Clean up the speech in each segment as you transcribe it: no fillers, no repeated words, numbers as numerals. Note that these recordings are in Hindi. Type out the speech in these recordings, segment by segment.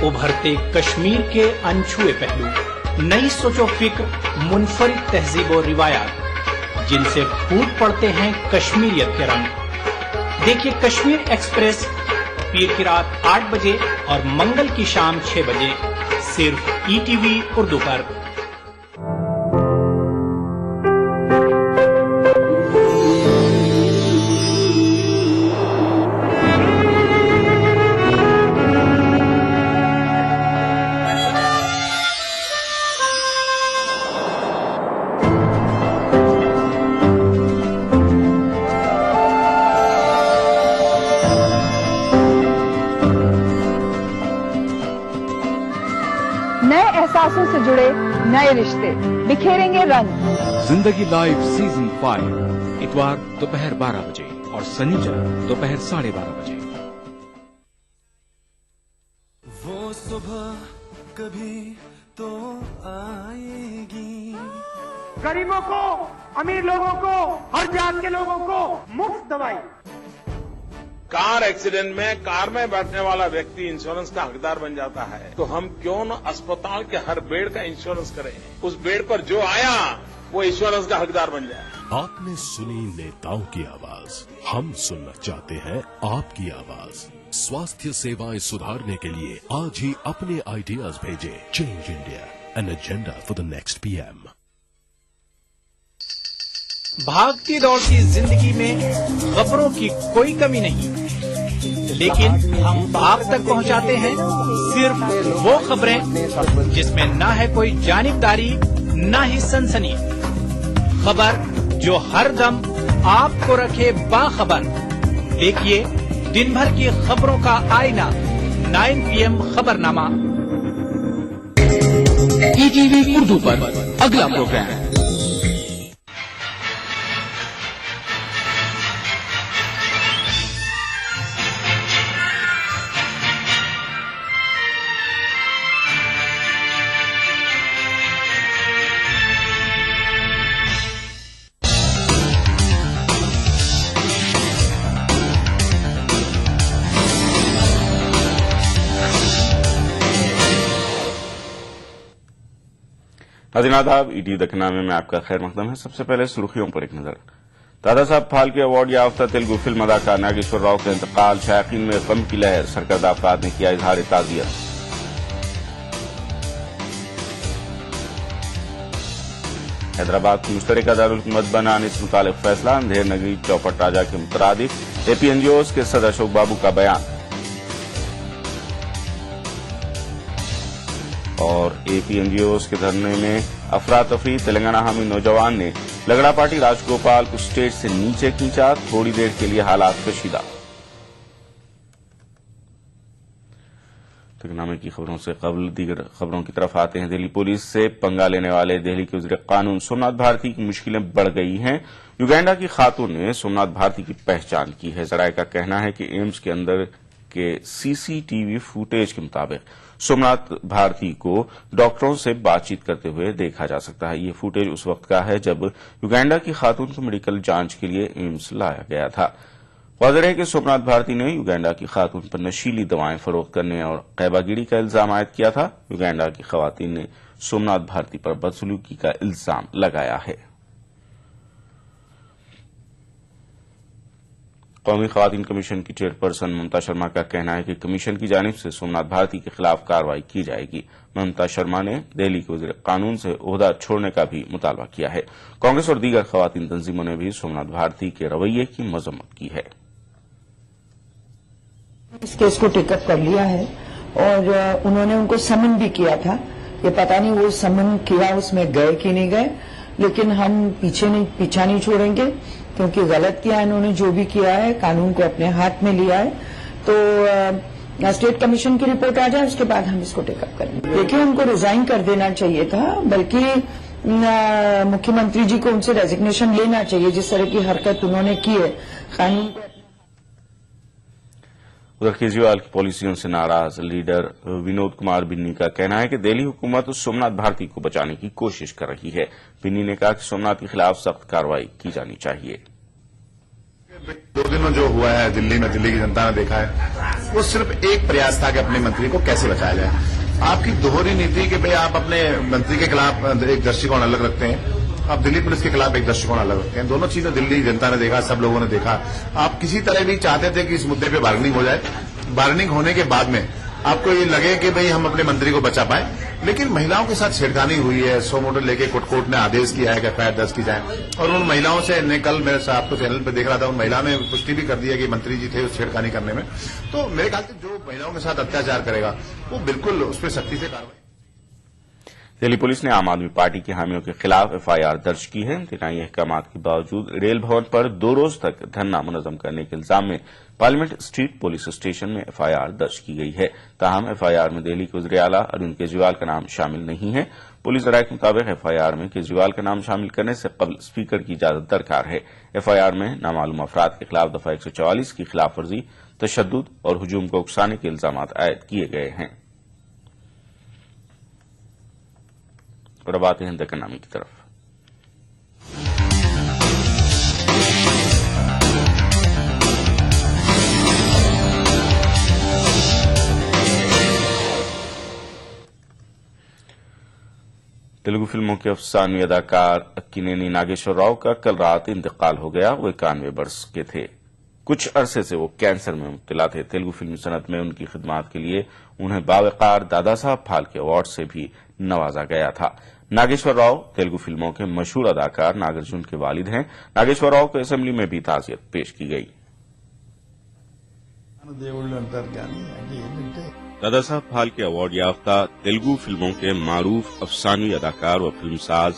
उभरते कश्मीर के अनछुए पहलू, नई सोचो फिक्र, मुनफरिद तहजीब और रिवायात जिनसे फूट पड़ते हैं कश्मीरियत के रंग। देखिए कश्मीर एक्सप्रेस पीर की रात 8 बजे और मंगल की शाम 6 बजे सिर्फ ईटीवी उर्दू पर। नए एहसासों से जुड़े नए रिश्ते बिखेरेंगे रंग। जिंदगी लाइव सीजन 5 इतवार दोपहर 12 बजे और शनिवार दोपहर 12:30 बजे। वो सुबह कभी तो आएगी। गरीबों को, अमीर लोगों को, हर जात के लोगों को मुफ्त दवाई। कार एक्सीडेंट में कार में बैठने वाला व्यक्ति इंश्योरेंस का हकदार बन जाता है, तो हम क्यों न अस्पताल के हर बेड का इंश्योरेंस करें। उस बेड पर जो आया वो इंश्योरेंस का हकदार बन जाए। आपने सुनी नेताओं की आवाज, हम सुनना चाहते हैं आपकी आवाज। स्वास्थ्य सेवाएं सुधारने के लिए आज ही अपने आइडियाज भेजें। Change India, an agenda for the next PM. भागती दौड़ती जिंदगी में खबरों की कोई कमी नहीं, लेकिन हम आप तक पहुंचाते हैं सिर्फ वो खबरें जिसमें ना है कोई जानिबदारी, ना ही सनसनी। खबर जो हर दम आपको रखे बाखबर। देखिए दिन भर की खबरों का आईना 9 PM खबरनामा ईटीवी उर्दू पर। अगला प्रोग्राम नाज़रीन आदाब, ईटीवी दखनामे में आपका खैर मकदम है। सबसे पहले सुर्खियों पर एक नजर। दादा साहब फाल्के अवार्ड याफ्ता तेलुगु फिल्म अदाकार नागेश्वर राव के इंतकाल, शायकीन में गम की लहर, सरकर्दा अफराद ने किया इजहार ताज़ियत। हैदराबाद को मुश्तरका दारुल हुकूमत बनाने से मुतालिक फैसला, अंधेर नगरी चौपट राजा के मुतरादिफ। एपीएनजीओज के सदर अशोक बाबू का बयान। और एपीएनजीओज के धरने में अफरा तफरी, तेलंगाना हामी नौजवान ने लगड़ा पार्टी राजगोपाल को स्टेज से नीचे खींचा, थोड़ी देर के लिए हालात कशीदा। दखनामे की खबरों से कबल दीगर खबरों की तरफ आते हैं। दिल्ली पुलिस से पंगा लेने वाले दिल्ली के वज़ीर कानून सोमनाथ भारती की मुश्किलें बढ़ गई हैं। युगांडा की खातून ने सोमनाथ भारती की पहचान की है। जराये का कहना है कि एम्स के अंदर के सीसीटीवी फुटेज के मुताबिक सोमनाथ भारती को डॉक्टरों से बातचीत करते हुए देखा जा सकता है। ये फुटेज उस वक्त का है जब युगांडा की खातून को मेडिकल जांच के लिए एम्स लाया गया था। वाज़ेह है कि सोमनाथ भारती ने युगांडा की खातून पर नशीली दवाएं फरोख्त करने और कैबागिरी का इल्जाम आयद किया था। युगांडा की खवातीन ने सोमनाथ भारती पर बदसलूकी का इल्जाम लगाया है। कौमी खवातीन कमीशन की चेयरपर्सन ममता शर्मा का कहना है कि कमीशन की जानिब से सोमनाथ भारती के खिलाफ कार्रवाई की जाएगी। ममता शर्मा ने दिल्ली के वज़ीर कानून से ओहदा छोड़ने का भी मुतालबा किया है। कांग्रेस और दीगर खवातीन तंजीमों ने भी सोमनाथ भारती के रवैये की मजम्मत की है। इस केस को टेकअप कर लिया है और उन्होंने उनको समन भी किया था। ये पता नहीं वो समन किया उसमें गए कि नहीं गए, लेकिन हम पीछा नहीं छोड़ेंगे क्योंकि गलत किया इन्होंने। जो भी किया है कानून को अपने हाथ में लिया है, तो स्टेट कमीशन की रिपोर्ट आ जाए उसके बाद हम इसको टेकअप करेंगे। देखिए उनको रिजाइन कर देना चाहिए था, बल्कि मुख्यमंत्री जी को उनसे रेजिग्नेशन लेना चाहिए। जिस तरह की हरकत उन्होंने की है कानून को। उधर केजरीवाल की पॉलिसियों से नाराज लीडर विनोद कुमार बिन्नी का कहना है कि दिल्ली हुकूमत सोमनाथ भारती को बचाने की कोशिश कर रही है। बिन्नी ने कहा कि सोमनाथ के खिलाफ सख्त कार्रवाई की जानी चाहिए। 2 दिन में जो हुआ है दिल्ली में, दिल्ली की जनता ने देखा है, वो सिर्फ एक प्रयास था कि अपने मंत्री को कैसे बचाया जाए। आपकी दोहरी नीति कि भाई आप अपने मंत्री के खिलाफ एक दृष्टिकोण अलग रखते हैं, आप दिल्ली पुलिस के खिलाफ एक दृष्टिकोण अलग रखते हैं। दोनों चीजें दिल्ली जनता ने देखा, सब लोगों ने देखा। आप किसी तरह भी चाहते थे कि इस मुद्दे पे बार्गेनिंग हो जाए। बार्गेनिंग होने के बाद में आपको ये लगे कि भाई हम अपने मंत्री को बचा पाए, लेकिन महिलाओं के साथ छेड़खानी हुई है। 100 मोटर लेके कोर्ट ने आदेश किया है कि एफआईआर दर्ज की जाए, और उन महिलाओं से कल मैं आपको चैनल पे देख रहा था, उन महिला ने पुष्टि भी कर दी है कि मंत्री जी थे उस छेड़खानी करने में। तो मेरे ख्याल से जो महिलाओं के साथ अत्याचार करेगा वो बिल्कुल उस पर सख्ती से कार्रवाई। दिल्ली पुलिस ने आम आदमी पार्टी के हामियों के खिलाफ एफआईआर दर्ज की है। इंतजामी अहकाम के बावजूद रेल भवन पर 2 रोज तक धरना मुनज़्ज़म करने के इल्जाम में पार्लियामेंट स्ट्रीट पुलिस स्टेशन में एफआईआर दर्ज की गई है। ताहम एफआईआर में दिल्ली के वज़ीर-ए-आला अरविंद केजरीवाल का नाम शामिल नहीं है। पुलिस ज़राए के मुताबिक एफआईआर में केजरीवाल का नाम शामिल करने से कबल स्पीकर की इजाजत दरकार है। एफआईआर में नामालूम अफराद के खिलाफ दफा 144 की खिलाफवर्जी, तशद्दुद और हुजूम को उकसाने के इल्जाम आयद किए गए हैं। और अब आते हैं दक्कन-नामे की तरफ। तेलुगु फिल्मों के अफसानवी अदाकार अक्किनेनी नागेश्वर राव का कल रात इंतकाल हो गया। वो 91 वर्ष के थे। कुछ अरसे से वो कैंसर में मुब्तला थे। तेलुगु फिल्म सनत में उनकी खिदमात के लिए उन्हें बावकार दादा साहब फाल्के अवार्ड से भी नवाजा गया था। नागेश्वर राव तेलुगु फिल्मों के मशहूर अदाकार नागार्जुन के वालिद हैं। नागेश्वर राव को असेंबली में भी ताज़ियत पेश की गई। दादा साहब फाल्के अवार्ड याफ्ता तेलुगु फिल्मों के मारूफ अफसानवी अदाकार व फिल्मसाज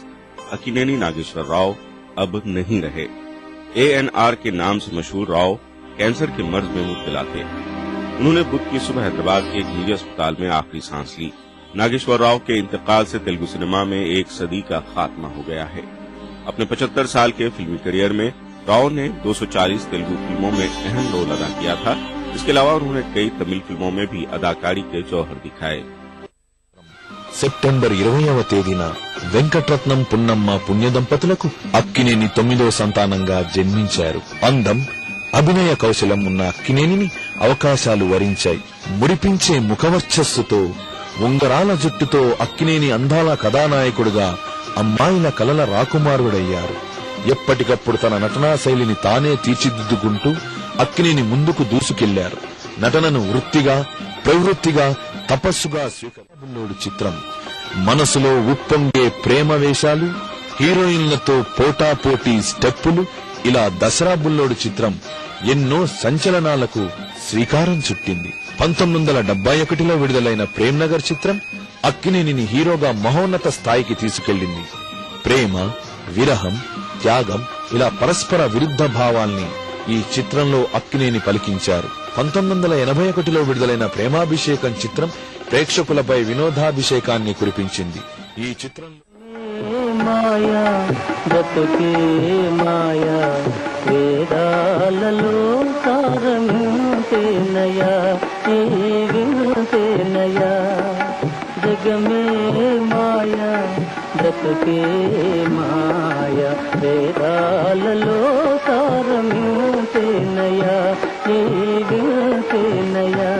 अक्किनेनी नागेश्वर राव अब नहीं रहे। ANR के नाम से मशहूर राव कैंसर के मर्ज में मुब्तला थे। उन्होंने बुध की सुबह हैदराबाद के एक निजी अस्पताल में आखिरी सांस ली। नागेश्वर राव के इंतकाल से तेलुगु सिनेमा में एक सदी का खात्मा हो गया है। अपने 75 साल के फिल्मी करियर में राव ने 240 तेलुगु फिल्मों में अहम रोल अदा किया था। इसके अलावा उन्होंने कई तमिल फिल्मों में भी अदाकारी के जौहर दिखाए। సెప్టెంబర్ 20వ తేదీన వెంకటరత్నం పున్నమ్మ పుణ్య దంపతులకు అక్కినేని 9వ సంతానంగా జన్మించారు. అందం, అభినయ కౌశలం ఉన్న అక్కినేనిని అవకాశాలు వరించాయి. మురిపించే ముఖవర్చస్సుతో, ఉంగరాల జుట్టుతో అక్కినేని అందాల కథానాయకుడిగా అమ్మాయిల కలల రాకుమారుడయ్యారు. ఎప్పటికప్పుడు తన నటనా శైలిని తానే తీర్చిదిద్దుకుంటూ అక్కినేని ముందుకు దూసుకెళ్లారు. నటనను వృత్తిగా, ప్రవృత్తిగా, తపస్సుగా స్వీకరించారు. చిత్రం మనసులో ఉప్పొంగే ప్రేమ వేషాలు, హీరోయిన్లతో పోటాపోటీ స్టెప్పులు, ఇలా దసరా బుల్లోడు చిత్రం ఎన్నో సంచలనాలకు శ్రీకారం చుట్టింది. 1971లో విడుదలైన ప్రేమ్నగర్ చిత్రం అక్కినేనిని హీరోగా మహోన్నత స్థాయికి తీసుకెళ్లింది. ప్రేమ, విరహం, త్యాగం ఇలా పరస్పర విరుద్ధ భావాల్ని ఈ చిత్రంలో అక్కినేని పలికించారు. 1981లో విడుదలైన ప్రేమాభిషేకం చిత్రం ప్రేక్షకులపై వినోదాభిషేకాన్ని కురిపించింది. ఈ చిత్రంలో మాయా బ్రతుకే మాయా వేదాలలో సారమేనయా వింతేనయా జగమే మాయా బ్రతుకే మాయా వేదాలలో సారమేనయా వింతేనయా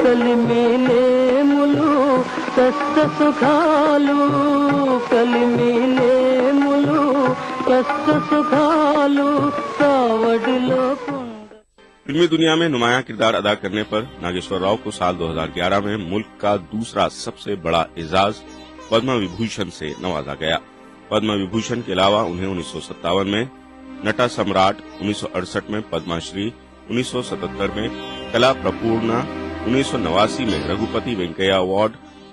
కలిమిలేములు కష్ట సుఖాలు, కలిమిలేములు కష్ట సుఖాలు కావడిలో. फिल्मी दुनिया में नुमाया किरदार अदा करने पर नागेश्वर राव को साल 2011 में मुल्क का दूसरा सबसे बड़ा एजाज पद्म विभूषण से नवाजा गया। पद्म विभूषण के अलावा उन्हें 1957 में नटा सम्राट, 1968 में पद्मश्री, 1977 में कला प्रपूर्णा, 1989 में रघुपति वेंकैया अवार्ड,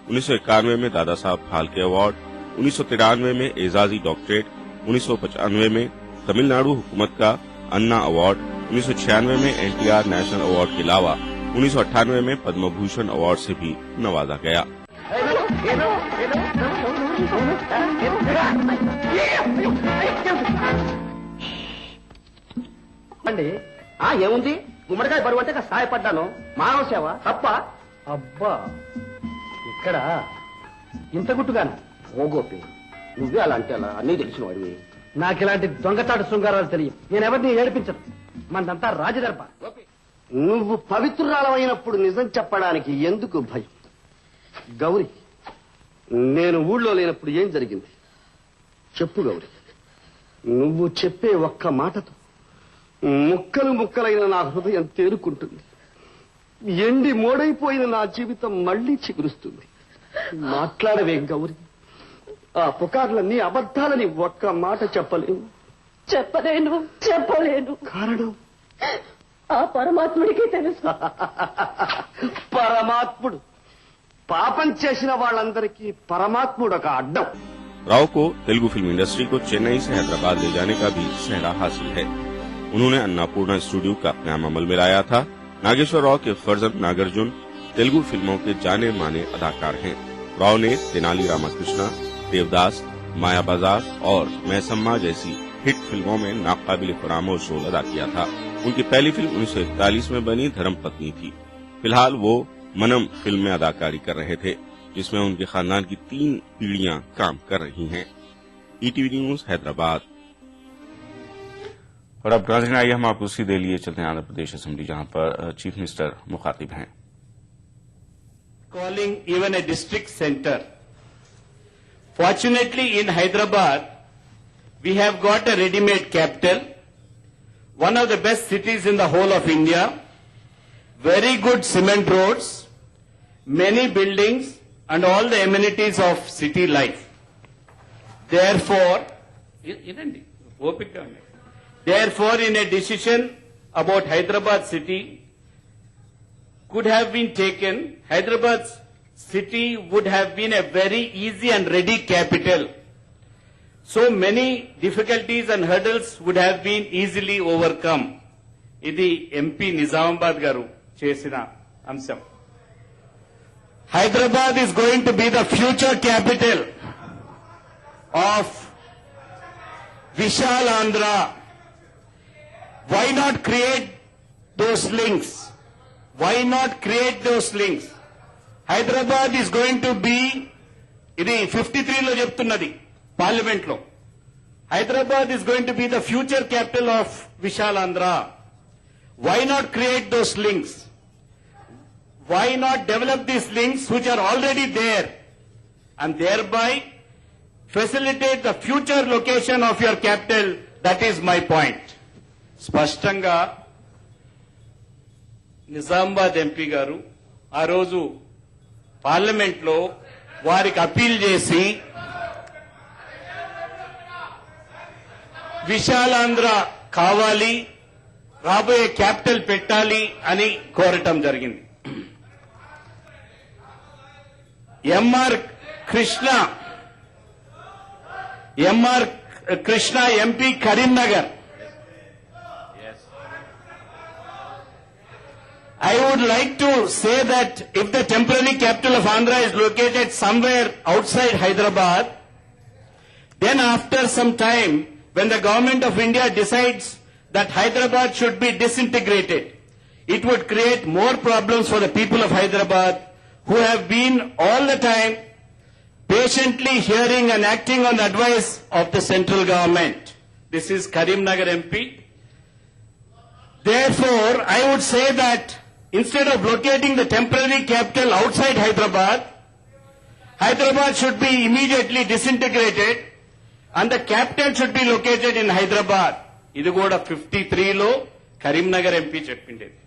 1991 में दादा साहब फाल्के अवार्ड, 1993 में एजाजी डॉक्टरेट, 1995 में तमिलनाडु हुकूमत का अन्ना अवार्ड, 1996 में NTR नेशनल अवार्ड के अलावा 1998 में पद्म भूषण अवार्ड से भी नवाजा गया। ఏముంది గుమ్మడికాయ బరువు అంటే సహాయపడ్డాను. మానవ సేవ తప్ప. అబ్బా ఇక్కడ ఇంత గుట్టుగాను ఓ గోపి, నువ్వే అలా అంటే అలా అన్నీ తెలిసిన వాడివి. నాకు ఇలాంటి దొంగచాటు శృంగారాలు తెలియదు. నేను ఎవరిని ఏడిపించను. మనదంతా రాజదర్భ. నువ్వు పవిత్రురాలమైనప్పుడు నిజం చెప్పడానికి ఎందుకు భయం? గౌరీ, నేను ఊళ్ళో లేనప్పుడు ఏం జరిగింది చెప్పు గౌరీ. నువ్వు చెప్పే ఒక్క మాటతో ముక్కలు ముక్కలైన నా హృదయం తేరుకుంటుంది. ఎండి మోడైపోయిన నా జీవితం మళ్లీ చిగురుస్తుంది. మాట్లాడవే గౌరీ. ఆ పుకార్లన్నీ అబద్ధాలని ఒక్క మాట చెప్పలేను. చెప్పలేను. కారణం ఆ పరమాత్ముడికి తెలుసు. పరమాత్ముడు పాపం చేసిన వాళ్ళందరికీ పరమాత్ముడు ఒక అడ్డం. राव को तेलुगु फिल्म इंडस्ट्री को चेन्नई से हैदराबाद ले जाने का भी सहरा हासिल है। उन्होंने अन्नापूर्णा स्टूडियो का नाम अमल में लाया था। नागेश्वर राव के फर्जंद नागार्जुन तेलुगु फिल्मों के जाने माने अदाकार हैं। राव ने तेनाली रामाकृष्णा, देवदास, माया बाजार और मैसम्मा जैसी हिट फिल्मों में नाकाबिल फरामोश रोल अदा किया था। उनकी पहली फिल्म 1941 में बनी धर्मपत्नी थी। फिलहाल वो मनम फिल्म में अदाकारी कर रहे थे, जिसमें उनके खानदान की 3 पीढ़ियां काम कर रही हैं। ETV news Hyderabad. और अब नाज़रीन आइए हम आपको सीधे लिए चलते हैं आंध्र प्रदेश असेंबली, जहां पर चीफ मिनिस्टर मुखातिब हैं। Calling even a district center. Fortunately, in Hyderabad, we have got a ready-made capital, one of the best cities in the whole of India, very good cement roads, many buildings, and all the amenities of city life. Therefore, in a decision about Hyderabad city could have been taken, Hyderabad city would have been a very easy and ready capital. So many difficulties and hurdles would have been easily overcome. Idi MP Nizamabad garu chesina amsam. Hyderabad is going to be the future capital of Vishal Andhra. Why not create those links? Why not create those links? Hyderabad is going to be, ఇది 53 లో చెప్తున్నది పార్లమెంట్ లో. Hyderabad is going to be the future capital of Vishal Andhra. Why not create those links? Why not develop these links which are already there and thereby facilitate the future location of your capital? That is my point. స్పష్టంగా నిజామాబాద్ ఎంపీ గారు ఆ రోజు పార్లమెంట్ లో వారికి అప్పీల్ చేసి విశాలాంధ్ర కావాలి, రాబోయే క్యాపిటల్ పెట్టాలి అని కోరటం జరిగింది. M R Krishna MP Karimnagar. I would like to say that if the temporary capital of Andhra is located somewhere outside Hyderabad, then after some time, when the government of India decides that Hyderabad should be disintegrated, it would create more problems for the people of Hyderabad, who have been all the time patiently hearing and acting on the advice of the central government. This is Karimnagar MP. Therefore, I would say that instead of locating the temporary capital outside Hyderabad, Hyderabad should be immediately disintegrated and the capital should be located in Hyderabad. ఇది కూడా 53 లో కరీంనగర్ ఎంపీ చెప్పిండేది.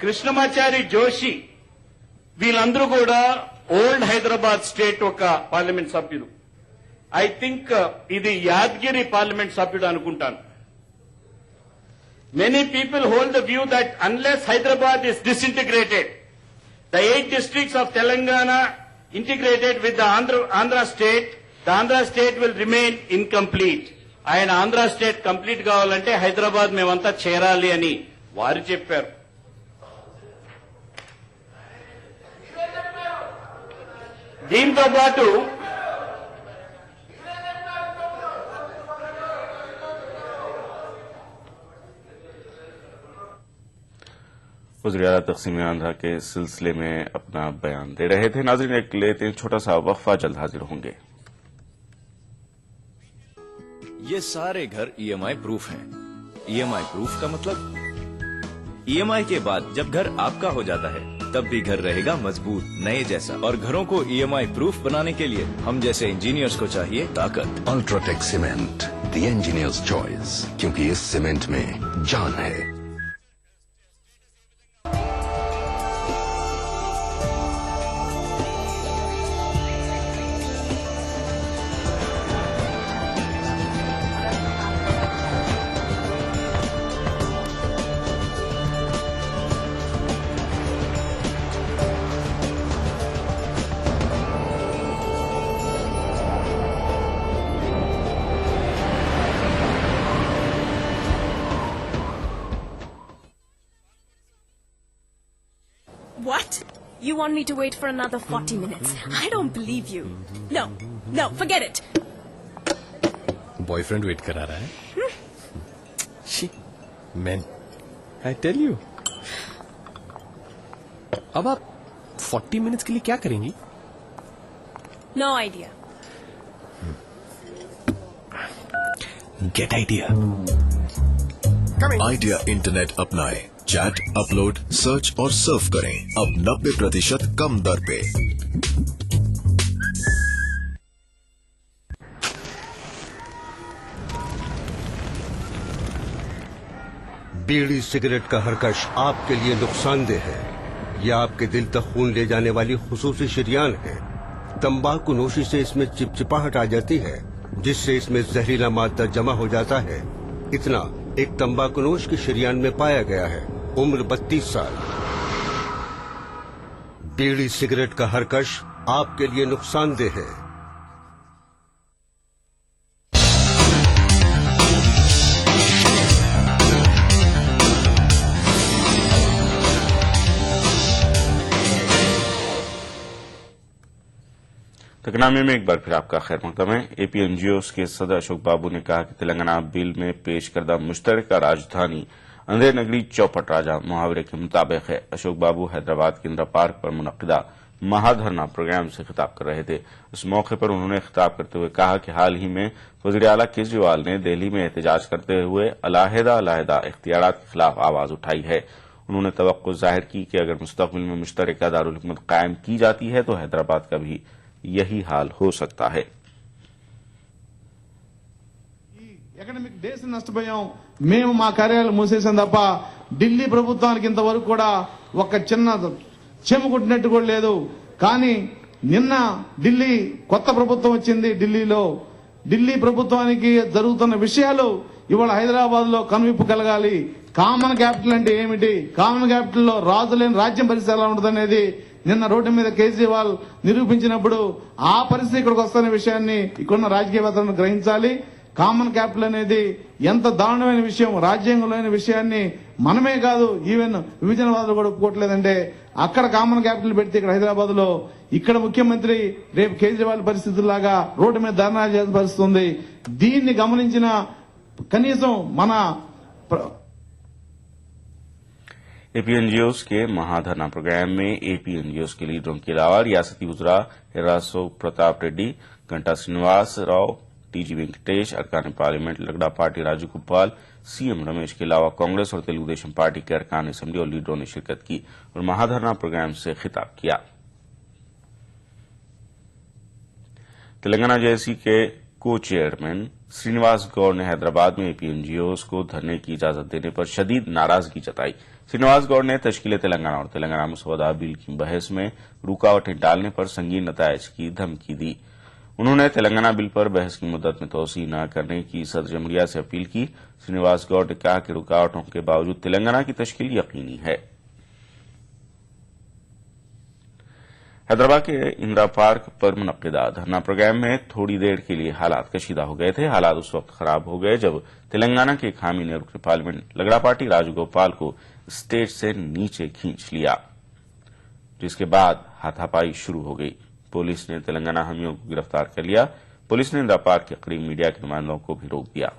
కృష్ణమాచారి జోషి వీళ్ళందరూ కూడా ఓల్డ్ హైదరాబాద్ స్టేట్ ఒక పార్లమెంట్ సభ్యులు. ఐ థింక్ ఇది యాదగిరి పార్లమెంట్ సభ్యుడు అనుకుంటాను. Many people hold the view that unless Hyderabad is disintegrated, the 8 districts of Telangana integrated with the Andhra state, the Andhra state will remain incomplete. ఆయన ఆంధ్ర స్టేట్ కంప్లీట్ కావాలంటే హైదరాబాద్ మేమంతా చేరాలి అని వారు చెప్పారు. దీంతో పాటు वज़ीर-ए-आला तक़सीम आंध्रा के सिलसिले में अपना बयान दे रहे थे। नाज़रीन, एक लेते हैं छोटा सा वक्फा, जल्द हाजिर होंगे। ये सारे घर ईएमआई प्रूफ हैं। ईएमआई प्रूफ का मतलब ईएमआई के बाद जब घर आपका हो जाता है तब भी घर रहेगा मजबूत, नए जैसा। और घरों को ईएमआई प्रूफ बनाने के लिए हम जैसे इंजीनियर्स को चाहिए ताकत। UltraTech cement, the engineers choice, क्योंकि इस सीमेंट में जान है। What? You want me to wait for another 40 minutes? I don't believe you. No, no, forget it. Boyfriend wait करा रहा है। Man, I tell you. अब आप 40 मिनट्स के लिए क्या करेंगी? No idea. Get idea. Idea internet अपनाएं। चैट, अपलोड, सर्च और सर्फ करें अब 90% कम दर पे। बीड़ी सिगरेट का हरकश आपके लिए नुकसानदेह है। यह आपके दिल तक खून ले जाने वाली खुसूसी शरियान है। तंबाकू नोशी से इसमें चिपचिपाहट आ जाती है, जिससे इसमें जहरीला मादा जमा हो जाता है। इतना एक तंबाकूनोश की शरियान में पाया गया है। उम्र 32 साल। बीड़ी सिगरेट का हरकश आपके लिए नुकसानदेह है। तकनामे में एक बार फिर आपका खैर मकदम है। एपीएनजीओस के सदर अशोक बाबू ने कहा कि तेलंगाना बिल में पेश करदा मुश्तरका राजधानी अंधेर नगरी चौपट राजा मुहावरे के मुताबिक है। अशोक बाबू हैदराबाद के इंदिरा पार्क पर मुनक्किदा महाधरना प्रोग्राम से खिताब कर रहे थे। इस मौके पर उन्होंने खिताब करते हुए कहा कि हाल ही में वज़ीर-ए-आला केजरीवाल ने दिल्ली में एहतजाज करते हुए अलहदा इख्तियारात के खिलाफ आवाज उठाई है। उन्होंने तवक्को जाहिर की कि अगर मुस्तकबिल में मुश्तरका दारुल हुकूमत कायम की जाती है तो हैदराबाद का भी यही हाल हो सकता है। ఎకనమిక్ డేస్ నష్టపోయాం మేము మా కార్యాలయాలు మూసేసాం తప్ప ఢిల్లీ ప్రభుత్వానికి ఇంతవరకు కూడా ఒక చిన్న చెము కొట్టినట్టు కూడా లేదు. కానీ నిన్న ఢిల్లీ కొత్త ప్రభుత్వం వచ్చింది. ఢిల్లీ ప్రభుత్వానికి జరుగుతున్న విషయాలు ఇవాళ హైదరాబాద్ లో కనువిప్పు కలగాలి. కామన్ క్యాపిటల్ అంటే ఏమిటి, కామన్ క్యాపిటల్ లో రాజు లేని రాజ్యం పరిస్థితి ఎలా ఉంటుందనేది నిన్న రోడ్డు మీద కేజ్రీవాల్ నిరూపించినప్పుడు ఆ పరిస్థితి ఇక్కడికి వస్తున్న విషయాన్ని ఇక్కడున్న రాజకీయవేత్తలను గ్రహించాలి. కామన్ క్యాపిటల్ అనేది ఎంత దారుణమైన విషయం, రాజ్యాంగంలోని విషయాన్ని మనమే కాదు ఈవెన్ విభజనవాదులు కూడా ఒప్పుకోవట్లేదంటే అక్కడ కామన్ క్యాపిటల్ పెడితే ఇక్కడ హైదరాబాద్ లో ఇక్కడ ముఖ్యమంత్రి రేపు కేజ్రీవాల్ పరిస్థితుల్లాగా రోడ్డు మీద ధర్నా చేయాల్సిన పరిస్థితి ఉంది. దీన్ని గమనించిన కనీసం మన एपीएनजीओस के महाधरना प्रोग्राम में एपीएनजीओस के लीडरों के अलावा रियासती वज़रा हिरासो प्रताप रेड्डी, घंटा श्रीनिवास राव, टीजी वेंकटेश, अरकान पार्लियामेंट लगड़ा पार्टी राजू गोपाल, सीएम रमेश के अलावा कांग्रेस और तेलुगुदेशम पार्टी के अरकान असेंबली और लीडरों ने शिरकत की और महाधरना प्रोग्राम से खिताब किया। तेलंगाना जेएसी के को चेयरमैन श्रीनिवास गौड़ ने हैदराबाद में एपीएनजीओस को धरने की इजाजत देने पर शदीद नाराजगी जताई। श्रीनिवास गौड़ ने तश्कील तेलंगाना और तेलंगाना मसौदा बिल की बहस में रुकावटें डालने पर संगीन नतायज की धमकी दी। उन्होंने तेलंगाना बिल पर बहस की मुद्दत में तोसी न करने की सदर जमहूरिया से अपील की। श्रीनिवास गौड़ ने कहा कि रुकावटों के बावजूद तेलंगाना की तश्कील यकीनी है। हैदराबाद के इंदिरा पार्क पर मुनक्किदा धरना प्रोग्राम में थोड़ी देर के लिए हालात कशीदा हो गए थे। हालात उस वक्त खराब हो गए जब तेलंगाना के हामी ने रुकन पार्लियामेंट लगड़ा पार्टी राजू गोपाल को स्टेज से नीचे खींच लिया, जिसके बाद हाथापाई शुरू हो गई। पुलिस ने तेलंगाना हामियों को गिरफ्तार कर लिया। पुलिस ने इंदिरा पार्क के करीब मीडिया के नुमाइंदों को भी रोक दिया।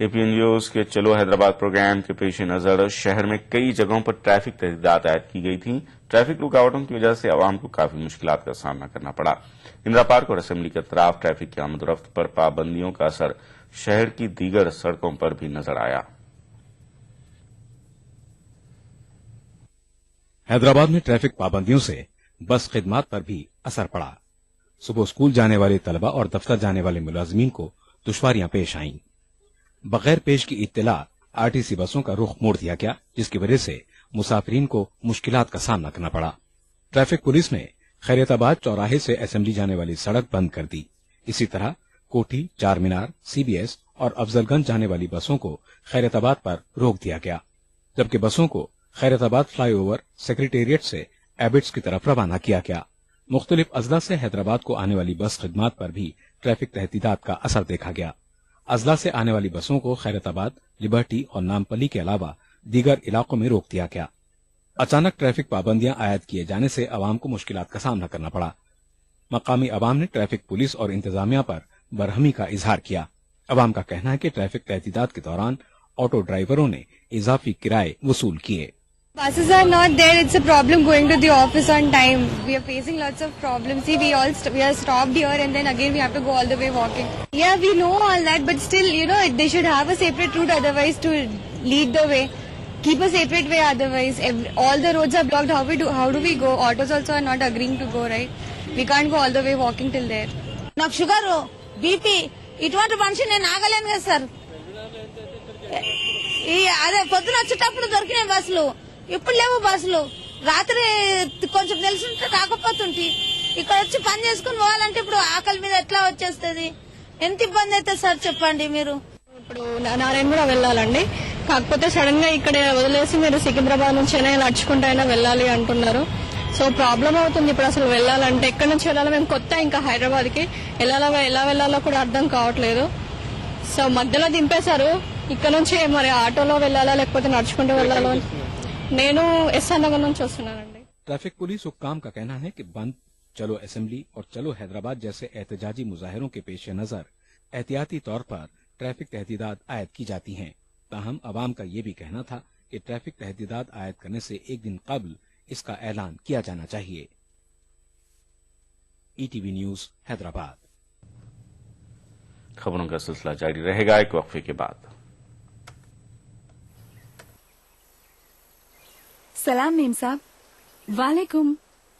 एपीएनजीओ के चलो हैदराबाद प्रोग्राम के पेश नजर शहर में कई जगहों पर ट्रैफिक तहदीदात आयद की गई थी। ट्रैफिक रुकावटों की वजह से आवाम को काफी मुश्किलात का सामना करना पड़ा। इंदिरा पार्क और असेंबली के अतराफ ट्रैफिक की आमदोरफ्त पर पाबंदियों का असर शहर की दीगर सड़कों पर भी नजर आया। हैदराबाद में ट्रैफिक पाबंदियों से बस खिदमात पर भी असर पड़ा। सुबह स्कूल जाने वाले तलबा और दफ्तर जाने वाले मुलाजमीन को दुश्वारियां पेश आईं। बगैर पेश की इत्तला आरटीसी बसों का रुख मोड़ दिया गया, जिसकी वजह से मुसाफिरीन को मुश्किलात का सामना करना पड़ा। ट्रैफिक पुलिस ने खैरियताबाद चौराहे से असेंबली जाने वाली सड़क बंद कर दी। इसी तरह कोठी, चार मीनार, सीबीएस और अफजलगंज जाने वाली बसों को खैरियताबाद पर रोक दिया गया, जबकि बसों को खैरियताबाद फ्लाईओवर सेक्रेटेरिएट से एबिट्स की तरफ रवाना किया गया। मुख्तलिफ अजला से हैदराबाद को आने वाली बस खिदमात पर भी ट्रैफिक तहदीदात का असर देखा गया। अजला से आने वाली बसों को खैरताबाद, लिबर्टी और नामपल्ली के अलावा दीगर इलाकों में रोक दिया गया। अचानक ट्रैफिक पाबंदियां आयद किए जाने से अवाम को मुश्किलात का सामना करना पड़ा। मकामी अवाम ने ट्रैफिक पुलिस और इंतजामिया पर बरहमी का इजहार किया। अवाम का कहना है कि ट्रैफिक तहदीदात के दौरान ऑटो ड्राइवरों ने इजाफी किराए वसूल किए। Buses are not there. It's a problem going to the office on time. We are facing lots of problems. See, we are stopped here and then again we have to go all the way walking. Yeah, we know all that, but still, they should have a separate route otherwise to lead the way. Keep a separate way otherwise. All the roads are blocked. How do we go? Autos also are not agreeing to go, right? We can't go all the way walking till there. నాకు షుగర్, బీపీ ఇటువంటి మనిషి నేను ఆగలేను కదా సార్. అదే పొద్దున వచ్చేటప్పుడు దొరికినాయి బస్సులు, ఇప్పుడు లేవు బస్సులు. రాత్రి కొంచెం నిలిచుంటే రాకపోతుంటే ఇక్కడ వచ్చి పని చేసుకుని పోవాలంటే ఇప్పుడు ఆకలి మీద ఎట్లా వచ్చేస్తుంది? ఎంత ఇబ్బంది అవుతుంది సార్ చెప్పండి మీరు. ఇప్పుడు నారాయణగూడ వెళ్ళాలండి, కాకపోతే సడన్ గా ఇక్కడ వదిలేసి మీరు సికింద్రాబాద్ నుంచి అయినా నడుచుకుంటూ అయినా వెళ్ళాలి అంటున్నారు. సో ప్రాబ్లం అవుతుంది ఇప్పుడు అసలు వెళ్ళాలంటే. ఎక్కడి నుంచి వెళ్ళాలో, మేము కొత్త ఇంకా హైదరాబాద్ కి ఎలా వెళ్ళాలో కూడా అర్థం కావట్లేదు. సో మధ్యలో దింపేశారు. ఇక్కడ నుంచి మరి ఆటోలో వెళ్ళాలా లేకపోతే నడుచుకుంటూ వెళ్ళాలో. నేను ఎస్ఆర్ నగర్ నుంచి వస్తున్నానండి. ट्रैफिक पुलिस हुक्काम का कहना है कि बंद, चलो असेंबली और चलो हैदराबाद जैसे एहतजाजी मुजाहिरों के पेश नजर एहतियाती तौर पर ट्रैफिक तहदीदात आयद की जाती हैं। ताहम अवाम का ये भी कहना था कि ट्रैफिक तहदीदात आयद करने से एक दिन कबल इसका ऐलान किया जाना चाहिए। ETV news Hyderabad. खबरों का सिलसिला जारी रहेगा एक वक्फे के बाद। सलाम मेम साहब। वालेकुम।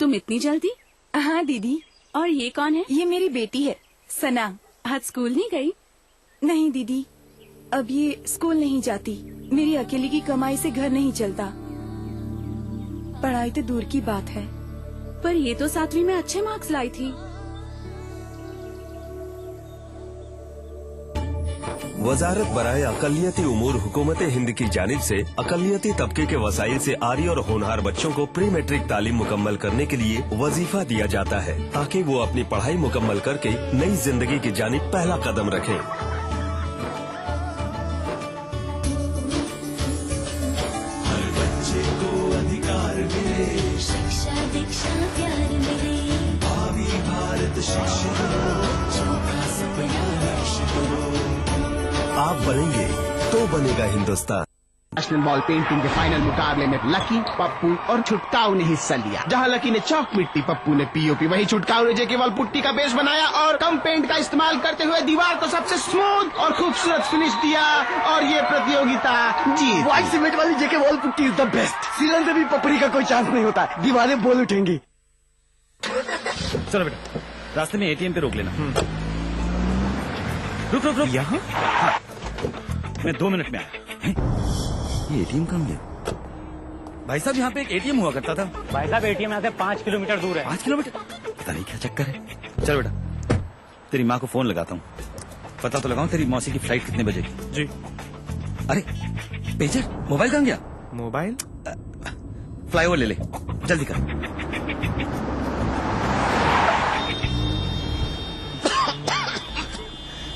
तुम इतनी जल्दी? हाँ दीदी। और ये कौन है? ये मेरी बेटी है सना। आज स्कूल नहीं गई? नहीं दीदी, अब ये स्कूल नहीं जाती। मेरी अकेले की कमाई से घर नहीं चलता। पढ़ाई तो दूर की बात है, पर ये तो 7वीं में अच्छे मार्क्स लाई थी। वजारत बराए अकलियती उमूर हुकूमत हिंद की जानिब से अकलियती तबके के वसाइल से आरी और होनहार बच्चों को प्री मैट्रिक तालीम मुकम्मल करने के लिए वजीफा दिया जाता है, ताकि वो अपनी पढ़ाई मुकम्मल करके नई जिंदगी की जानिब पहला कदम रखें। हर बच्चे को अधिकार मिले, शिक्षा दीक्षा प्यार मिले, भावी भारत शिक्षित हो, छोटा सपना लक्ष्य करो। आप बनेंगे तो बनेगा हिंदुस्तान। नेशनल बॉल पेंटिंग के फाइनल मुकाबले में लकी, पप्पू और छुटकाऊ ने हिस्सा लिया। जहां लकी ने चौक मिट्टी, पप्पू ने पीओपी, वहीं छुटकाऊ ने जेके वॉल पुट्टी का बेस बनाया और कम पेंट का इस्तेमाल करते हुए दीवार को सबसे स्मूथ और खूबसूरत फिनिश दिया और ये प्रतियोगिता जीत। व्हाइट सीमेंट वाली JK wall putty is the best. सीलन से भी पपड़ी का कोई चांस नहीं होता, दीवारें बोल उठेंगी। चलो बेटा, रास्ते में एटीएम पे रोक लेना। रुक रुक रुक। यहाँ? मैं 2 मिनट में आया। ये एटीएम कहाँ गया? भाई साहब, यहाँ पे एक एटीएम हुआ करता था। भाई साहब, एटीएम यहाँ से 5 किलोमीटर दूर है। 5 किलोमीटर? पता नहीं क्या चक्कर है। चल बेटा, तेरी माँ को फोन लगाता हूँ, पता तो लगाऊं तेरी मौसी की फ्लाइट कितने बजे की। जी। अरे पेजर, मोबाइल कहाँ गया? मोबाइल फ्लाईओवर ले ले, जल्दी कर।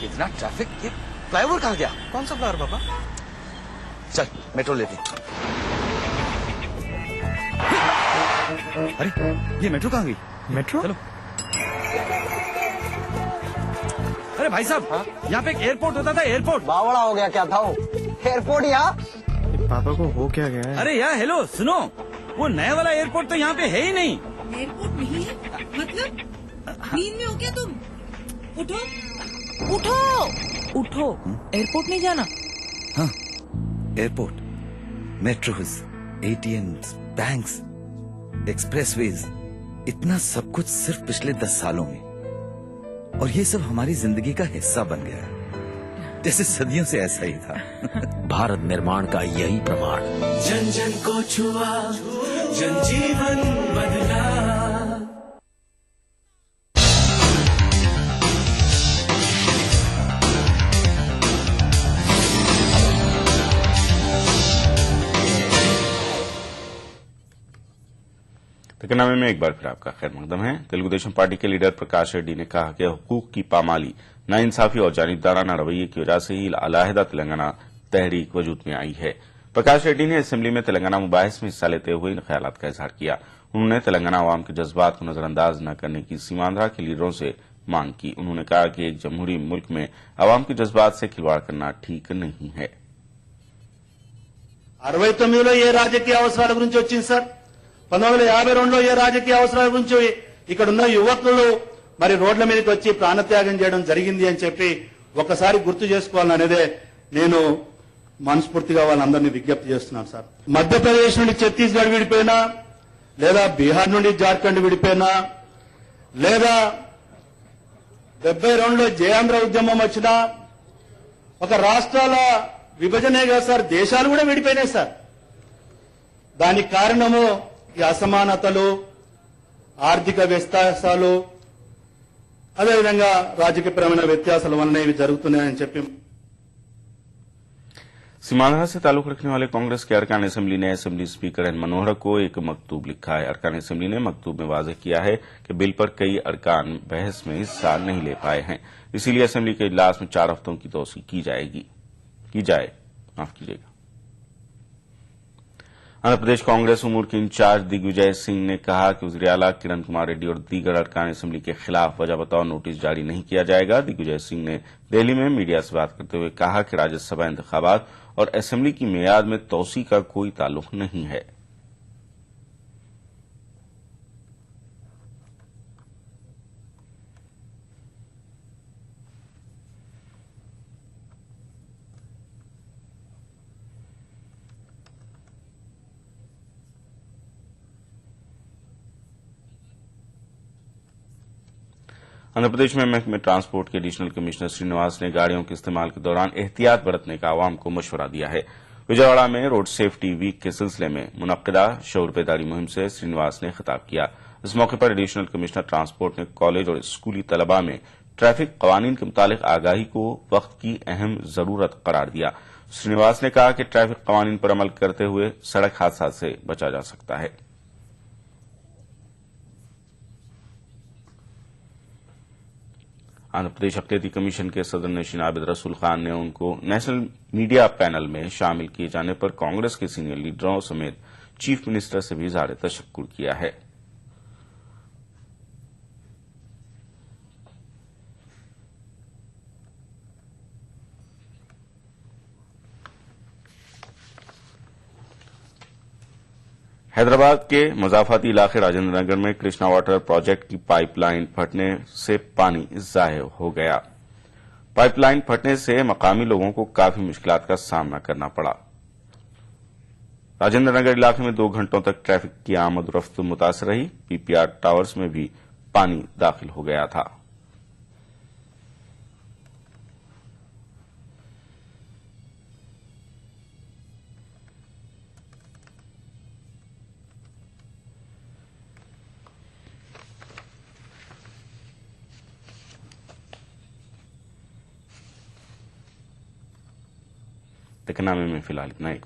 इतना ट्रैफिक, ये फ्लाईओवर कहाँ गया? कौन सा फ्लाईओवर पापा? चल मेट्रो लेते। अरे ये मेट्रो कहाँ गई? मेट्रो? चलो। अरे भाई साहब, यहाँ पे एक एयरपोर्ट होता था, एयरपोर्ट। बावड़ा हो गया क्या था वो? एयरपोर्ट यहाँ? पापा को हो क्या गया है? अरे यार हेलो सुनो, वो नया वाला एयरपोर्ट तो यहाँ पे है ही नहीं। एयरपोर्ट नहीं है मतलब? नींद में हो क्या तुम? उठो उठो उठो, एयरपोर्ट नहीं जाना। हाँ, airport, metros, ATMs, banks, expressways, इतना सब कुछ सिर्फ पिछले 10 सालों में, और ये सब हमारी जिंदगी का हिस्सा बन गया है, जैसे सदियों से ऐसा ही था। भारत निर्माण का यही प्रमाण। जन जन को छुआ, जनजीवन बदला। तकनामे में एक बार फिर आपका खैर मकदम है। तेलुगु देशम पार्टी के लीडर प्रकाश रेड्डी ने कहा कि हुकूक की पामाली, नाइंसाफी और जानिबदाराना रवैये की वजह से ही अलहदा तेलंगाना तहरीक वजूद में आई है। प्रकाश रेड्डी ने असेंबली में तेलंगाना मुबाहिस में हिस्सा लेते हुए इन ख्यालात का इजहार किया। उन्होंने तेलंगाना अवाम के जज्बात को नजरअंदाज न करने की सीमांध्रा के लीडरों से मांग की। उन्होंने कहा कि एक जमहूरी मुल्क में अवाम के जज्बात से खिलवाड़ करना ठीक नहीं है। 69లో ఏ రాజకీయ అవసరాల గురించి వచ్చింది సార్? 1952లో ఏ రాజకీయ అవసరాల గురించి ఇక్కడున్న యువకులు మరి రోడ్ల మీదకి వచ్చి ప్రాణత్యాగం చేయడం జరిగింది అని చెప్పి ఒకసారి గుర్తు చేసుకోవాలనేదే నేను మనస్ఫూర్తిగా వాళ్ళందరినీ విజ్ఞప్తి చేస్తున్నాను సార్. మధ్యప్రదేశ్ నుండి ఛత్తీస్గఢ్ విడిపోయినా, లేదా బీహార్ నుండి జార్ఖండ్ విడిపోయినా, లేదా 72లో జయాంధ్ర ఉద్యమం వచ్చినా, ఒక రాష్ట్రాల విభజనే కాదు సార్, దేశాలు కూడా విడిపోయినాయి సార్. దానికి కారణము ఈ అసమానతలు, ఆర్థిక వ్యత్యాసాలు, అదేవిధంగా రాజకీయపరమైన వ్యత్యాసాల వలన ఇవి జరుగుతున్నాయని చెప్పి सीमांध्रा से ताल्लुक रखने वाले कांग्रेस के अरकान असेंबली ने असेंबली स्पीकर एन मनोहर को एक मकतूब लिखा है। अरकान असेंबली ने मकतूब में वाज़ेह किया है कि बिल पर कई अरकान बहस में हिस्सा नहीं ले पाए हैं, इसीलिए असेंबली के इजलास में 4 हफ्तों की तोसी की जाए। आंध्र प्रदेश कांग्रेस उमूर के इंचार्ज दिग्विजय सिंह ने कहा कि वज़ीर आला किरण कुमार रेड्डी और दीगर अरकान असेंबली के खिलाफ वजह बताओ नोटिस जारी नहीं किया जाएगा। दिग्विजय सिंह ने दिल्ली में मीडिया से बात करते हुए कहा कि राज्यसभा इंतखाबात और असेंबली की मियाद में तोसी का कोई ताल्लुक नहीं है। आंध्र प्रदेश में महकमे ट्रांसपोर्ट के एडिशनल कमिश्नर श्रीनिवास ने गाड़ियों के इस्तेमाल के दौरान एहतियात बरतने का आवाम को मशवरा दिया है। विजयवाड़ा में रोड सेफ्टी वीक के सिलसिले में मुनक्किदा शऊर बेदारी मुहिम से श्रीनिवास ने खिताब किया। इस मौके पर एडिशनल कमिश्नर ट्रांसपोर्ट ने कॉलेज और स्कूली तलबा में ट्रैफिक कवानीन के मुतालिक आगाही को वक्त की अहम जरूरत करार दिया। श्रीनिवास ने कहा कि ट्रैफिक कवानीन पर अमल करते हुए सड़क हादसा से बचा जा सकता है। आंध्र प्रदेश अक़लियती कमीशन के सदर नशीन आबिद रसूल खान ने उनको नेशनल मीडिया पैनल में शामिल किए जाने पर कांग्रेस के सीनियर लीडरों समेत चीफ मिनिस्टर से भी इज़हार तशक्कुर किया है। हैदराबाद के मजाफाती इलाके राजेंद्र नगर में कृष्णा वाटर प्रोजेक्ट की पाइपलाइन फटने से पानी ज़ाहिर हो गया। पाइपलाइन फटने से मकामी लोगों को काफी मुश्किलात का सामना करना पड़ा। राजेंद्र नगर इलाके में 2 घंटों तक ट्रैफिक की आमद रफ्त मुतासर रही। पीपीआर टावर्स में भी पानी दाखिल हो गया था। तकनामे में फिलहाल इतना ही।